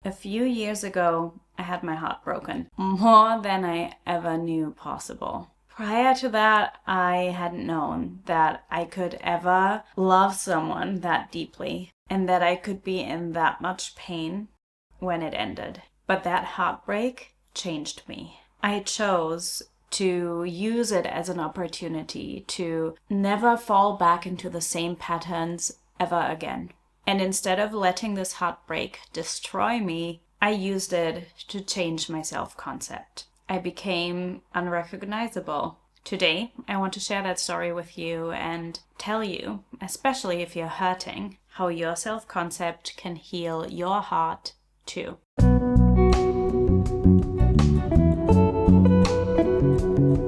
A few years ago, I had my heart broken, more than I ever knew possible. Prior to that, I hadn't known that I could ever love someone that deeply and that I could be in that much pain when it ended. But that heartbreak changed me. I chose to use it as an opportunity to never fall back into the same patterns ever again. And instead of letting this heartbreak destroy me, I used it to change my self-concept. I became unrecognizable. Today, I want to share that story with you and tell you, especially if you're hurting, how your self-concept can heal your heart too.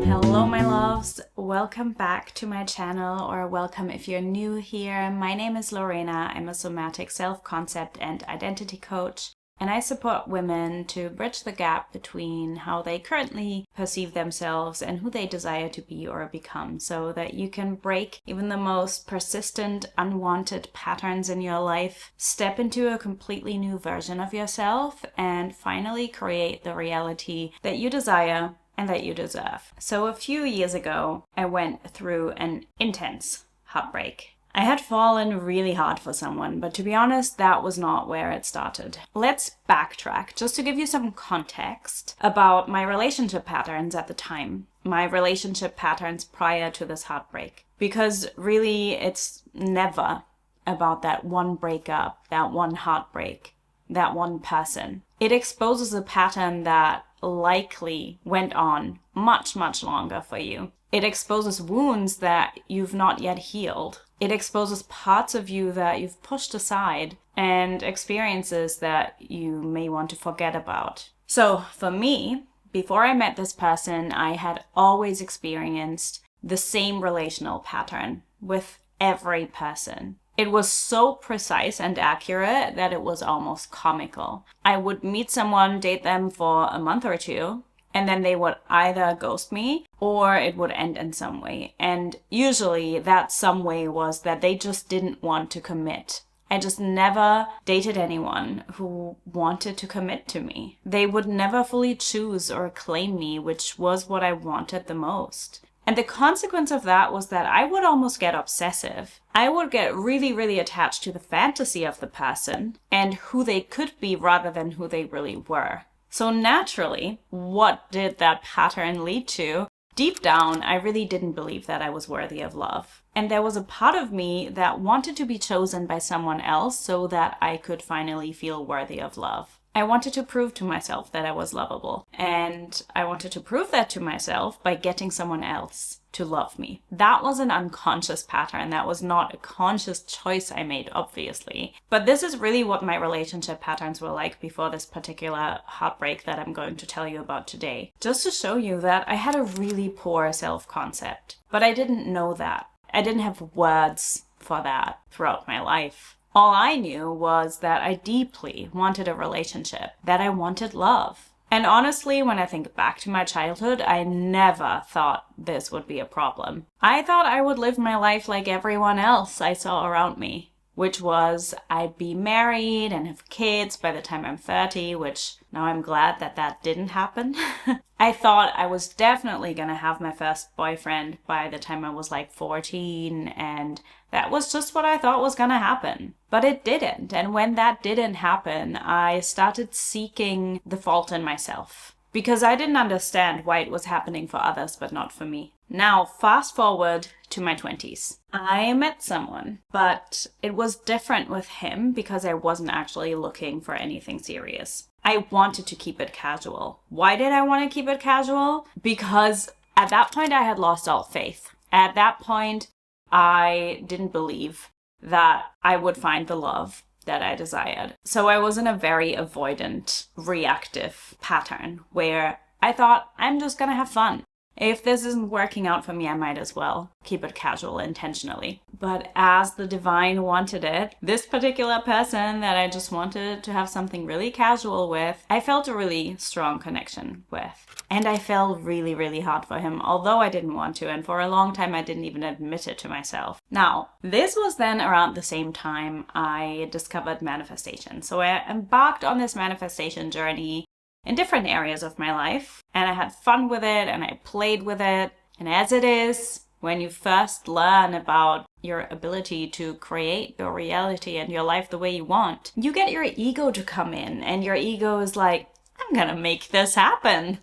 Hello, my loves. Welcome back to my channel, or welcome if you're new here. My name is Lorena. I'm a somatic self-concept and identity coach, and I support women to bridge the gap between how they currently perceive themselves and who they desire to be or become, so that you can break even the most persistent, unwanted patterns in your life, step into a completely new version of yourself, and finally create the reality that you desire and that you deserve. So a few years ago, I went through an intense heartbreak. I had fallen really hard for someone, but to be honest, that was not where it started. Let's backtrack just to give you some context about my relationship patterns at the time, my relationship patterns prior to this heartbreak. Because really, it's never about that one breakup, that one heartbreak, that one person. It exposes a pattern that likely went on much longer for you. It exposes wounds that you've not yet healed. It exposes parts of you that you've pushed aside and experiences that you may want to forget about. So for me, before I met this person, I had always experienced the same relational pattern with every person. It was so precise and accurate that it was almost comical. I would meet someone, date them for a month or two, and then they would either ghost me or it would end in some way. And usually that some way was that they just didn't want to commit. I just never dated anyone who wanted to commit to me. They would never fully choose or claim me, which was what I wanted the most. And the consequence of that was that I would almost get obsessive. I would get really attached to the fantasy of the person and who they could be rather than who they really were. So naturally, what did that pattern lead to? Deep down, I really didn't believe that I was worthy of love. And there was a part of me that wanted to be chosen by someone else so that I could finally feel worthy of love. I wanted to prove to myself that I was lovable. And I wanted to prove that to myself by getting someone else to love me. That was an unconscious pattern. That was not a conscious choice I made, obviously. But this is really what my relationship patterns were like before this particular heartbreak that I'm going to tell you about today. Just to show you that I had a really poor self-concept. But I didn't know that. I didn't have words for that throughout my life. All I knew was that I deeply wanted a relationship, that I wanted love. And honestly, when I think back to my childhood, I never thought this would be a problem. I thought I would live my life like everyone else I saw around me, which was I'd be married and have kids by the time I'm 30, which now I'm glad that that didn't happen. I thought I was definitely gonna have my first boyfriend by the time I was like 14, and that was just what I thought was gonna happen. But it didn't, and when that didn't happen, I started seeking the fault in myself. Because I didn't understand why it was happening for others but not for me. Now, fast forward to my 20s. I met someone, but it was different with him because I wasn't actually looking for anything serious. I wanted to keep it casual. Why did I want to keep it casual? Because at that point I had lost all faith. At that point, I didn't believe that I would find the love that I desired. So I was in a very avoidant, reactive pattern where I thought I'm just gonna have fun. if this isn't working out for me, I might as well keep it casual intentionally. But as the divine wanted it, this particular person that I just wanted to have something really casual with, I felt a really strong connection with. And I fell really, really hard for him, although I didn't want to, and for a long time I didn't even admit it to myself. Now, this was then around the same time I discovered manifestation. So I embarked on this manifestation journey in different areas of my life, and I had fun with it, and I played with it. And as it is, when you first learn about your ability to create your reality and your life the way you want, you get your ego to come in, and your ego is like, I'm gonna make this happen.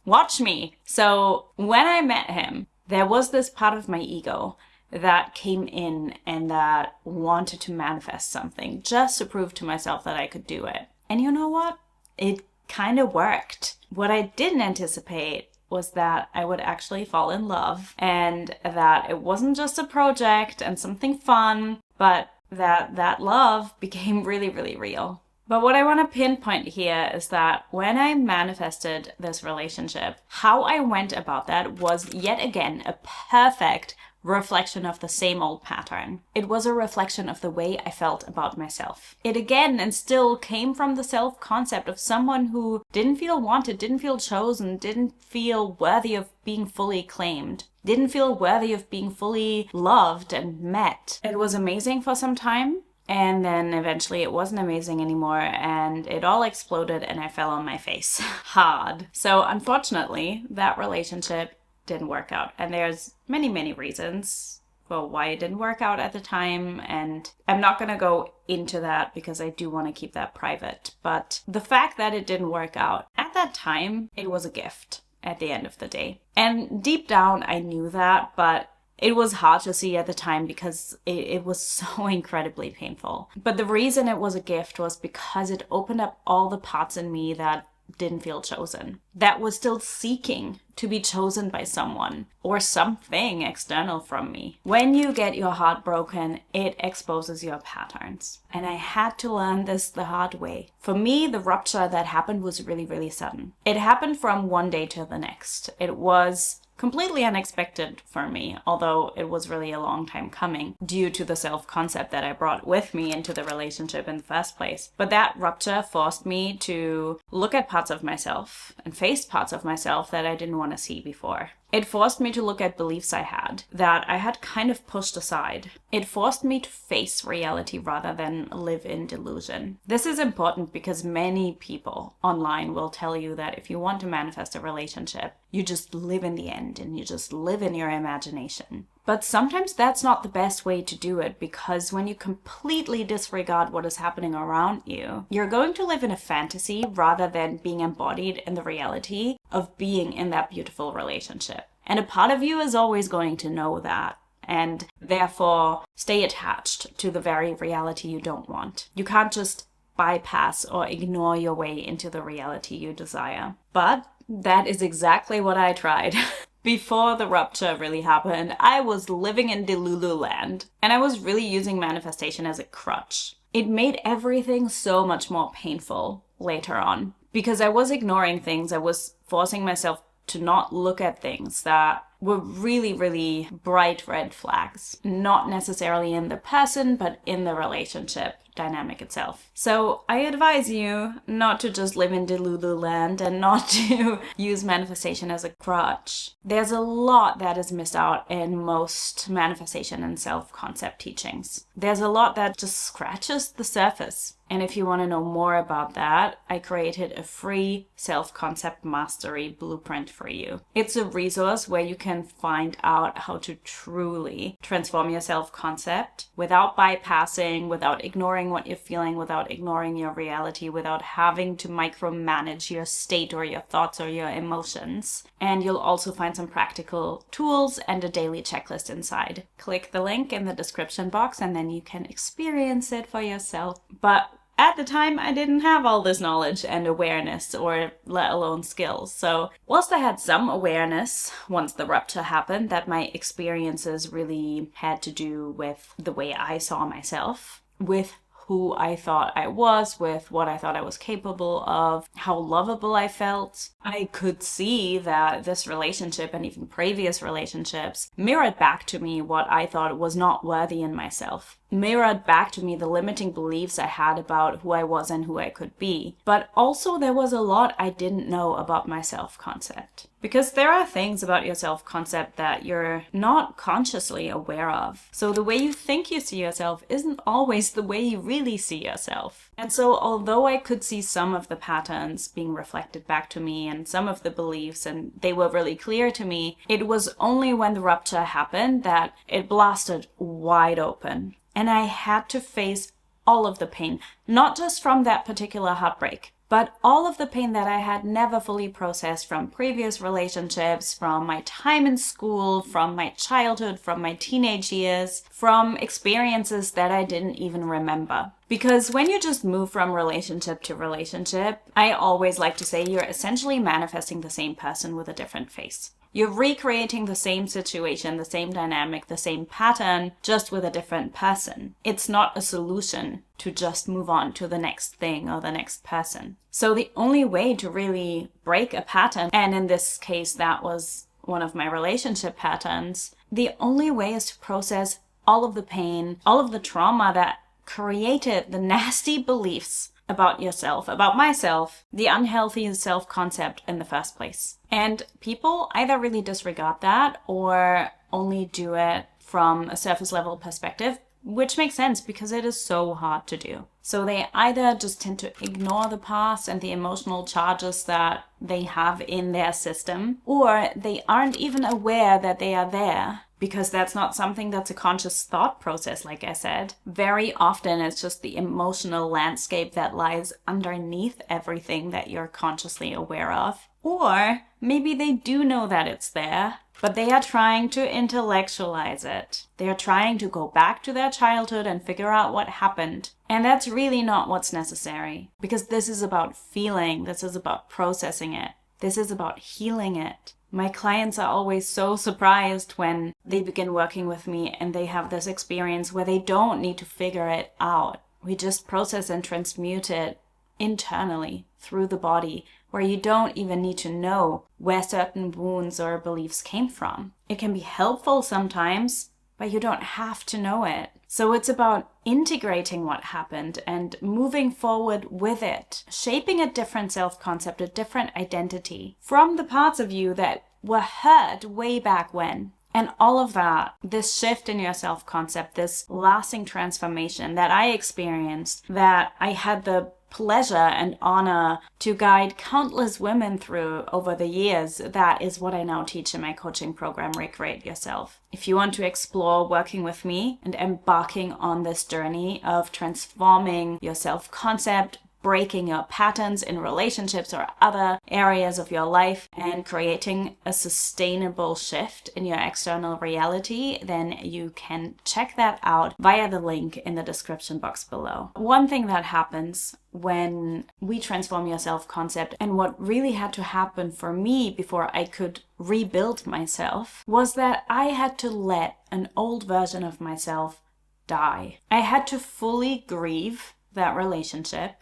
Watch me. So when I met him, there was this part of my ego that came in and that wanted to manifest something just to prove to myself that I could do it. And you know what? It kind of worked. What I didn't anticipate was that I would actually fall in love, and that it wasn't just a project and something fun, but that love became really, really real. But what I want to pinpoint here is that when I manifested this relationship, how I went about that was yet again a perfect reflection of the same old pattern. It was a reflection of the way I felt about myself. It again and still came from the self-concept of someone who didn't feel wanted, didn't feel chosen, didn't feel worthy of being fully claimed, didn't feel worthy of being fully loved and met. It was amazing for some time. And then eventually it wasn't amazing anymore, and it all exploded and I fell on my face hard. So unfortunately, that relationship didn't work out. And there's many, many reasons for why it didn't work out at the time. And I'm not going to go into that because I do want to keep that private. But the fact that it didn't work out at that time, it was a gift at the end of the day. And deep down, I knew that, but it was hard to see at the time because it was so incredibly painful. But the reason it was a gift was because it opened up all the parts in me that didn't feel chosen, that was still seeking to be chosen by someone or something external from me. When you get your heart broken, it exposes your patterns. And I had to learn this the hard way. For me, the rupture that happened was really, really sudden. It happened from one day to the next. It was completely unexpected for me, although it was really a long time coming due to the self-concept that I brought with me into the relationship in the first place. But that rupture forced me to look at parts of myself and face parts of myself that I didn't want to see before. It forced me to look at beliefs I had that I had kind of pushed aside. It forced me to face reality rather than live in delusion. This is important because many people online will tell you that if you want to manifest a relationship, you just live in the end and you just live in your imagination. But sometimes that's not the best way to do it, because when you completely disregard what is happening around you, you're going to live in a fantasy rather than being embodied in the reality of being in that beautiful relationship. And a part of you is always going to know that, and therefore stay attached to the very reality you don't want. You can't just bypass or ignore your way into the reality you desire. But that is exactly what I tried. Before the rupture really happened, I was living in Delulu land, and I was really using manifestation as a crutch. It made everything so much more painful later on because I was ignoring things. I was forcing myself to not look at things that were really, really bright red flags. Not necessarily in the person, but in the relationship dynamic itself. So I advise you not to just live in Delulu land and not to use manifestation as a crutch. There's a lot that is missed out in most manifestation and self-concept teachings. There's a lot that just scratches the surface. And if you want to know more about that, I created a free self-concept mastery blueprint for you. It's a resource where you can find out how to truly transform your self-concept without bypassing, without ignoring what you're feeling, without ignoring your reality, without having to micromanage your state or your thoughts or your emotions. And you'll also find some practical tools and a daily checklist inside. Click the link in the description box and then you can experience it for yourself. But at the time, I didn't have all this knowledge and awareness, or let alone skills. So whilst I had some awareness once the rupture happened that my experiences really had to do with the way I saw myself, with who I thought I was, with what I thought I was capable of, how lovable I felt. I could see that this relationship and even previous relationships mirrored back to me what I thought was not worthy in myself. Mirrored back to me the limiting beliefs I had about who I was and who I could be. But also there was a lot I didn't know about my self-concept. Because there are things about your self-concept that you're not consciously aware of. So the way you think you see yourself isn't always the way you really see yourself. And so although I could see some of the patterns being reflected back to me and some of the beliefs, and they were really clear to me, it was only when the rupture happened that it blasted wide open. And I had to face all of the pain, not just from that particular heartbreak, but all of the pain that I had never fully processed from previous relationships, from my time in school, from my childhood, from my teenage years, from experiences that I didn't even remember. Because when you just move from relationship to relationship, I always like to say you're essentially manifesting the same person with a different face. You're recreating the same situation, the same dynamic, the same pattern, just with a different person. It's not a solution to just move on to the next thing or the next person. So the only way to really break a pattern, and in this case that was one of my relationship patterns, the only way is to process all of the pain, all of the trauma that created the nasty beliefs about yourself, about myself, the unhealthy self-concept in the first place. And people either really disregard that or only do it from a surface level perspective, which makes sense because it is so hard to do. So they either just tend to ignore the past and the emotional charges that they have in their system, or they aren't even aware that they are there, because that's not something that's a conscious thought process, like I said. Very often it's just the emotional landscape that lies underneath everything that you're consciously aware of. Or maybe they do know that it's there, but they are trying to intellectualize it. They are trying to go back to their childhood and figure out what happened. And that's really not what's necessary, because this is about feeling, this is about processing it, this is about healing it. My clients are always so surprised when they begin working with me and they have this experience where they don't need to figure it out. We just process and transmute it internally through the body, where you don't even need to know where certain wounds or beliefs came from. It can be helpful sometimes, but you don't have to know it. So it's about integrating what happened and moving forward with it, shaping a different self-concept, a different identity from the parts of you that were hurt way back when. And all of that, this shift in your self-concept, this lasting transformation that I experienced, that I had the pleasure and honor to guide countless women through over the years, that is what I now teach in my coaching program, Recreate Yourself. If you want to explore working with me and embarking on this journey of transforming your self-concept, breaking your patterns in relationships or other areas of your life, and creating a sustainable shift in your external reality, then you can check that out via the link in the description box below. One thing that happens when we transform your self-concept, and what really had to happen for me before I could rebuild myself, was that I had to let an old version of myself die. I had to fully grieve that relationship.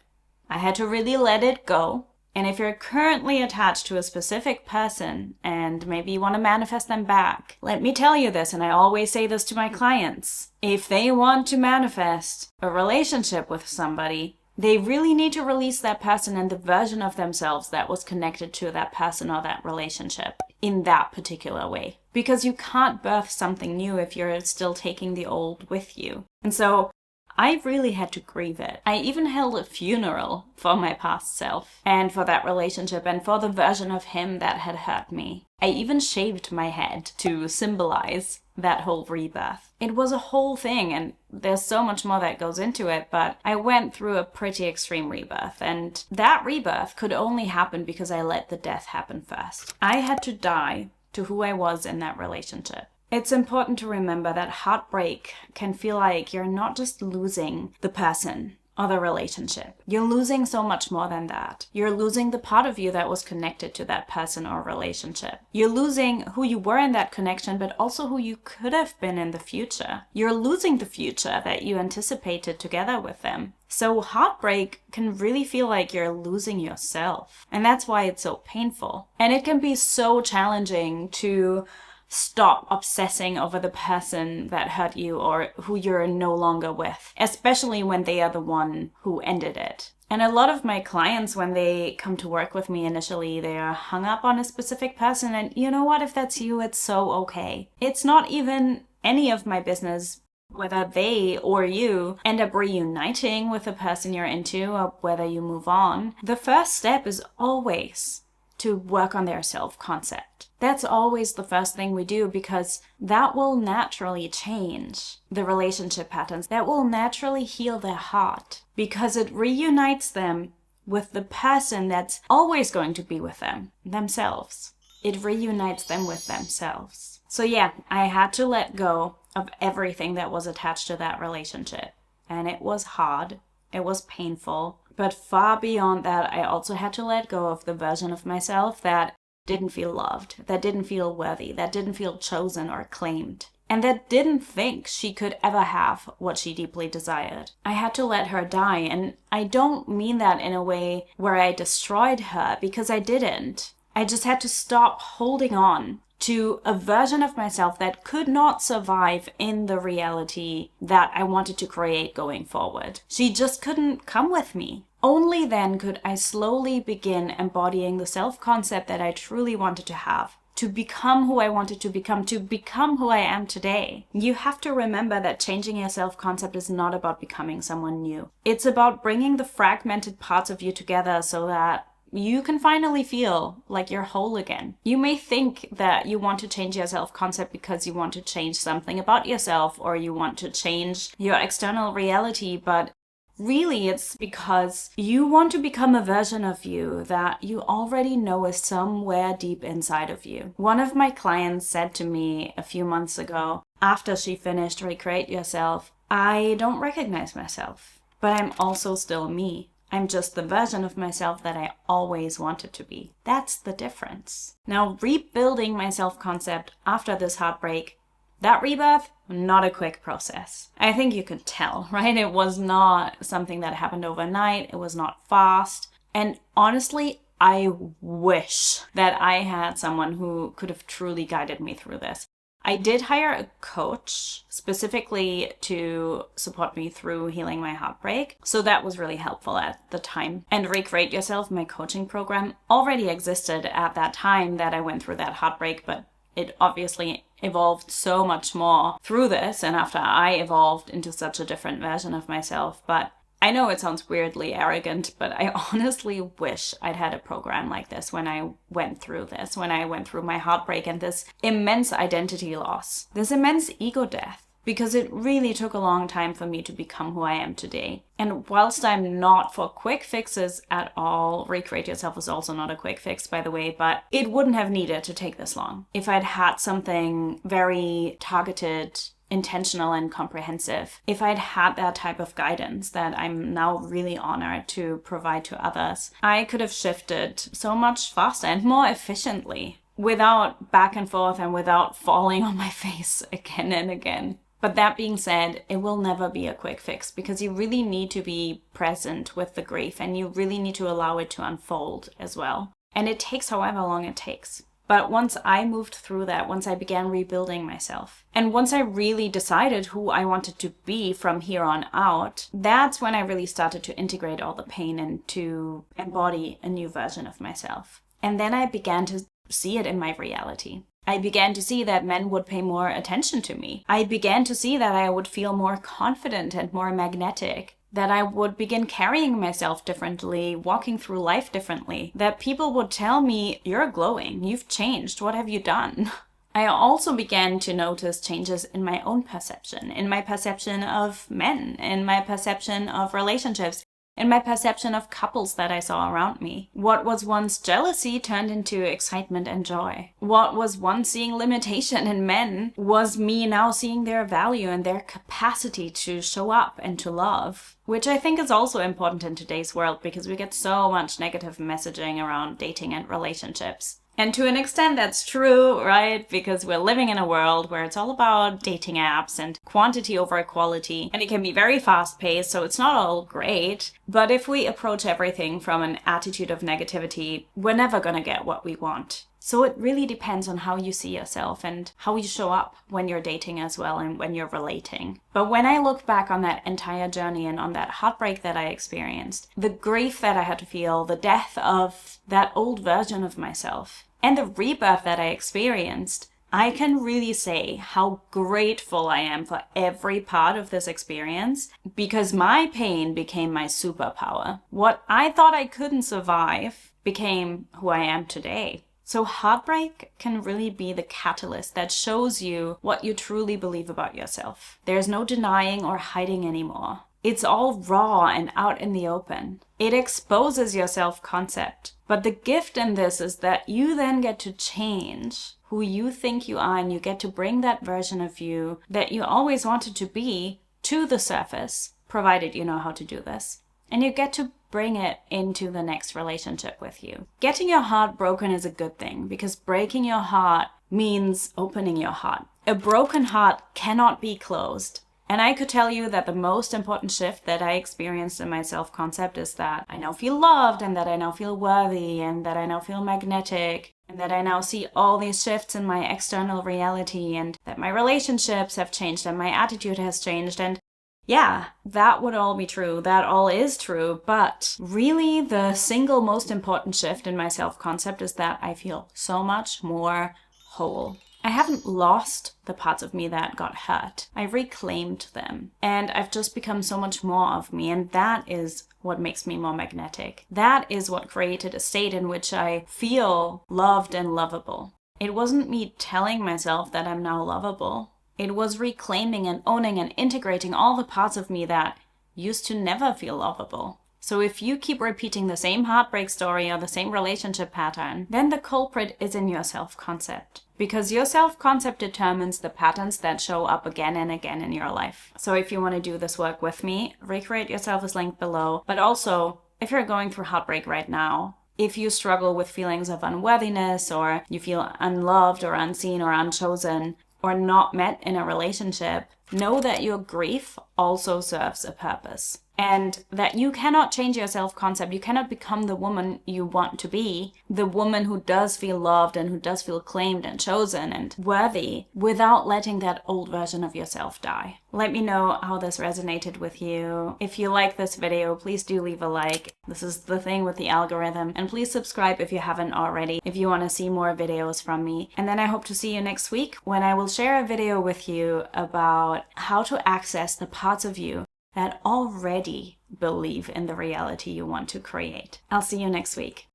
I had to really let it go. And if you're currently attached to a specific person and maybe you want to manifest them back, let me tell you this, and I always say this to my clients. If they want to manifest a relationship with somebody, they really need to release that person and the version of themselves that was connected to that person or that relationship in that particular way. Because you can't birth something new if you're still taking the old with you. And so I really had to grieve it. I even held a funeral for my past self and for that relationship and for the version of him that had hurt me. I even shaved my head to symbolize that whole rebirth. It was a whole thing, and there's so much more that goes into it, but I went through a pretty extreme rebirth, and that rebirth could only happen because I let the death happen first. I had to die to who I was in that relationship. It's important to remember that heartbreak can feel like you're not just losing the person or the relationship. You're losing so much more than that. You're losing the part of you that was connected to that person or relationship. You're losing who you were in that connection, but also who you could have been in the future. You're losing the future that you anticipated together with them. So heartbreak can really feel like you're losing yourself. And that's why it's so painful. And it can be so challenging to stop obsessing over the person that hurt you or who you're no longer with, especially when they are the one who ended it. And a lot of my clients, when they come to work with me initially, they are hung up on a specific person. And you know what? If that's you, it's so okay. It's not even any of my business whether they or you end up reuniting with the person you're into or whether you move on. The first step is always to work on their self-concept. That's always the first thing we do, because that will naturally change the relationship patterns. That will naturally heal their heart, because it reunites them with the person that's always going to be with them, themselves. It reunites them with themselves. So yeah, I had to let go of everything that was attached to that relationship. And it was hard. It was painful. But far beyond that, I also had to let go of the version of myself that didn't feel loved, that didn't feel worthy, that didn't feel chosen or claimed, and that didn't think she could ever have what she deeply desired. I had to let her die, and I don't mean that in a way where I destroyed her, because I didn't. I just had to stop holding on to a version of myself that could not survive in the reality that I wanted to create going forward. She just couldn't come with me. Only then could I slowly begin embodying the self-concept that I truly wanted to have, to become who I wanted to become who I am today. You have to remember that changing your self-concept is not about becoming someone new. It's about bringing the fragmented parts of you together so that you can finally feel like you're whole again. You may think that you want to change your self-concept because you want to change something about yourself or you want to change your external reality, but really it's because you want to become a version of you that you already know is somewhere deep inside of you. One of my clients said to me a few months ago, after she finished Recreate Yourself, I don't recognize myself, but I'm also still me. I'm just the version of myself that I always wanted to be. That's the difference. Now, rebuilding my self-concept after this heartbreak, that rebirth, not a quick process. I think you could tell, right? It was not something that happened overnight. It was not fast. And honestly, I wish that I had someone who could have truly guided me through this. I did hire a coach specifically to support me through healing my heartbreak. So that was really helpful at the time. And Recreate Yourself, my coaching program, already existed at that time that I went through that heartbreak, but it obviously evolved so much more through this and after I evolved into such a different version of myself. But I know it sounds weirdly arrogant, but I honestly wish I'd had a program like this when I went through this, when I went through my heartbreak and this immense identity loss, this immense ego death, because it really took a long time for me to become who I am today. And whilst I'm not for quick fixes at all, Recreate Yourself is also not a quick fix, by the way, but it wouldn't have needed to take this long if I'd had something very targeted, intentional and comprehensive. If I'd had that type of guidance that I'm now really honored to provide to others, I could have shifted so much faster and more efficiently without back and forth and without falling on my face again and again. But that being said, it will never be a quick fix because you really need to be present with the grief and you really need to allow it to unfold as well. And it takes however long it takes. But once I moved through that, once I began rebuilding myself, and once I really decided who I wanted to be from here on out, that's when I really started to integrate all the pain and to embody a new version of myself. And then I began to see it in my reality. I began to see that men would pay more attention to me. I began to see that I would feel more confident and more magnetic, that I would begin carrying myself differently, walking through life differently, that people would tell me, you're glowing, you've changed, what have you done? I also began to notice changes in my own perception, in my perception of men, in my perception of relationships, in my perception of couples that I saw around me. What was once jealousy turned into excitement and joy. What was once seeing limitation in men was me now seeing their value and their capacity to show up and to love. Which I think is also important in today's world because we get so much negative messaging around dating and relationships. And to an extent that's true, right? Because we're living in a world where it's all about dating apps and quantity over quality. And it can be very fast paced, so it's not all great. But if we approach everything from an attitude of negativity, we're never gonna get what we want. So it really depends on how you see yourself and how you show up when you're dating as well and when you're relating. But when I look back on that entire journey and on that heartbreak that I experienced, the grief that I had to feel, the death of that old version of myself, and the rebirth that I experienced, I can really say how grateful I am for every part of this experience because my pain became my superpower. What I thought I couldn't survive became who I am today. So heartbreak can really be the catalyst that shows you what you truly believe about yourself. There's no denying or hiding anymore. It's all raw and out in the open. It exposes your self-concept. But the gift in this is that you then get to change who you think you are and you get to bring that version of you that you always wanted to be to the surface, provided you know how to do this. And you get to bring it into the next relationship with you. Getting your heart broken is a good thing because breaking your heart means opening your heart. A broken heart cannot be closed. And I could tell you that the most important shift that I experienced in my self-concept is that I now feel loved and that I now feel worthy and that I now feel magnetic and that I now see all these shifts in my external reality and that my relationships have changed and my attitude has changed. And yeah, that would all be true. That all is true. But really, the single most important shift in my self-concept is that I feel so much more whole. I haven't lost the parts of me that got hurt. I reclaimed them. And I've just become so much more of me. And that is what makes me more magnetic. That is what created a state in which I feel loved and lovable. It wasn't me telling myself that I'm now lovable. It was reclaiming and owning and integrating all the parts of me that used to never feel lovable. So if you keep repeating the same heartbreak story or the same relationship pattern, then the culprit is in your self-concept. Because your self-concept determines the patterns that show up again and again in your life. So if you want to do this work with me, Recreate Yourself is linked below. But also, if you're going through heartbreak right now, if you struggle with feelings of unworthiness or you feel unloved or unseen or unchosen, or not met in a relationship, know that your grief also serves a purpose. And that you cannot change your self-concept. You cannot become the woman you want to be, the woman who does feel loved and who does feel claimed and chosen and worthy, without letting that old version of yourself die. Let me know how this resonated with you. If you like this video, please do leave a like. This is the thing with the algorithm. And please subscribe if you haven't already, if you want to see more videos from me. And then I hope to see you next week when I will share a video with you about how to access the parts of you that already believe in the reality you want to create. I'll see you next week.